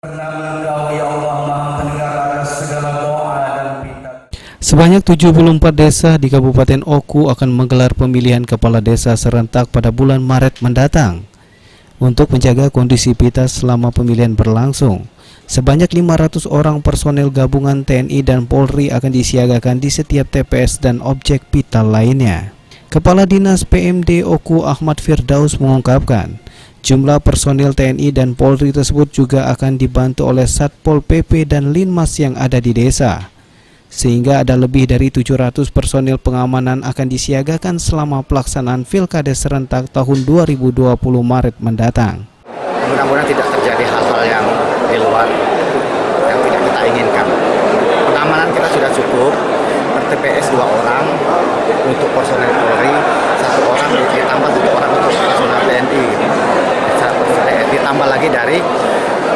Engkau ya Allah Maha mendengar atas segala doa dan pinta. Sebanyak 74 desa di Kabupaten Oku akan menggelar pemilihan kepala desa serentak pada bulan Maret mendatang. Untuk menjaga kondisivitas selama pemilihan berlangsung, sebanyak 500 orang personel gabungan TNI dan Polri akan disiagakan di setiap TPS dan objek vital lainnya. Kepala Dinas PMD Oku Ahmad Firdaus mengungkapkan, jumlah personil TNI dan Polri tersebut juga akan dibantu oleh Satpol PP dan Linmas yang ada di desa. Sehingga ada lebih dari 700 personil pengamanan akan disiagakan selama pelaksanaan Pilkades serentak tahun 2020 Maret mendatang. Mudah-mudahan tidak terjadi hal-hal yang di luar yang tidak kita inginkan. Pengamanan kita sudah cukup, per TPS 2 orang untuk personel Polri, 1 orang ditambah 1 orang untuk personel TNI. Ditambah lagi dari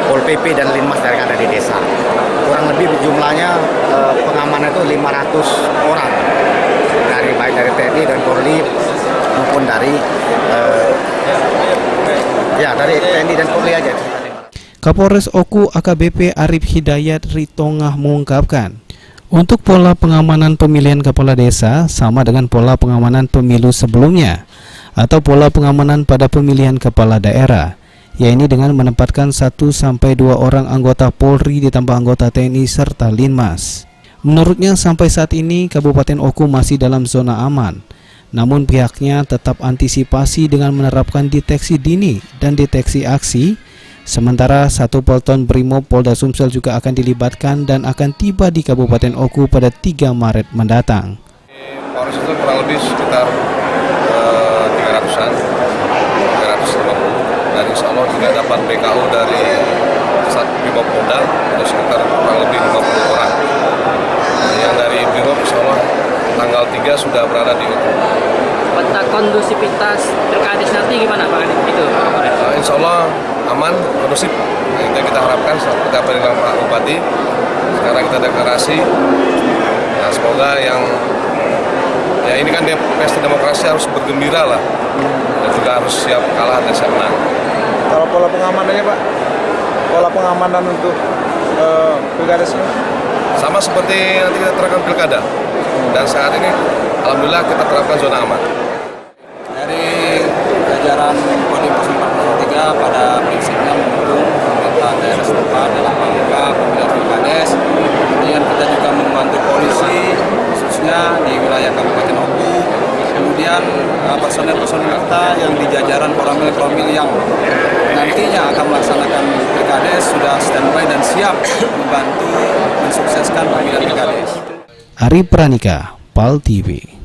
Pol PP dan Linmas yang ada di desa. Kurang lebih jumlahnya pengamanan itu 500 orang, baik dari TNI dan Polri maupun dari TNI dan Polri aja. Kapolres Oku AKBP Arif Hidayat Ritongah mengungkapkan, untuk pola pengamanan pemilihan kepala desa sama dengan pola pengamanan pemilu sebelumnya atau pola pengamanan pada pemilihan kepala daerah, yaitu dengan menempatkan 1-2 orang anggota Polri ditambah anggota TNI serta Linmas. Menurutnya sampai saat ini Kabupaten Oku masih dalam zona aman. Namun pihaknya tetap antisipasi dengan menerapkan deteksi dini dan deteksi aksi. Sementara 1 Pelton Brimob Polda Sumsel juga akan dilibatkan dan akan tiba di Kabupaten Oku pada 3 Maret mendatang. Polres itu kurang lebih sekitar 300-an, 350. Dan insya Allah juga dapat PKU dari Satpol Polda itu sekitar kurang lebih 50 orang. Yang dari Biro insya Allah tanggal 3 sudah berada di Oku. Peta kondusivitas Pilkades nanti gimana Pak? Insya Allah aman, kondusif. Itu kita harapkan seperti apa yang Pak Bupati. Sekarang kita deklarasi. Nah, semoga ini kan dia pesta demokrasi harus bergembira lah. Dan juga harus siap kalah dan siap menang. Kalau pola pengamanannya Pak, pola pengamanan untuk Pilkades ini? Sama seperti nanti kita terapkan pilkada. Dan saat ini alhamdulillah kita terapkan zona aman. Dari jajaran Kodim 0403 pada prinsipnya mendukung pemerintah daerah setempat dalam rangka pemilihan Pilkades. Kemudian kita juga membantu polisi khususnya di wilayah Kabupaten Oku. Kemudian personel-personel kita yang di jajaran koramil-koramil yang nantinya akan melaksanakan Pilkades sudah standby dan siap membantu mensukseskan pemilihan Pilkades. Ari Pranika, PAL TV.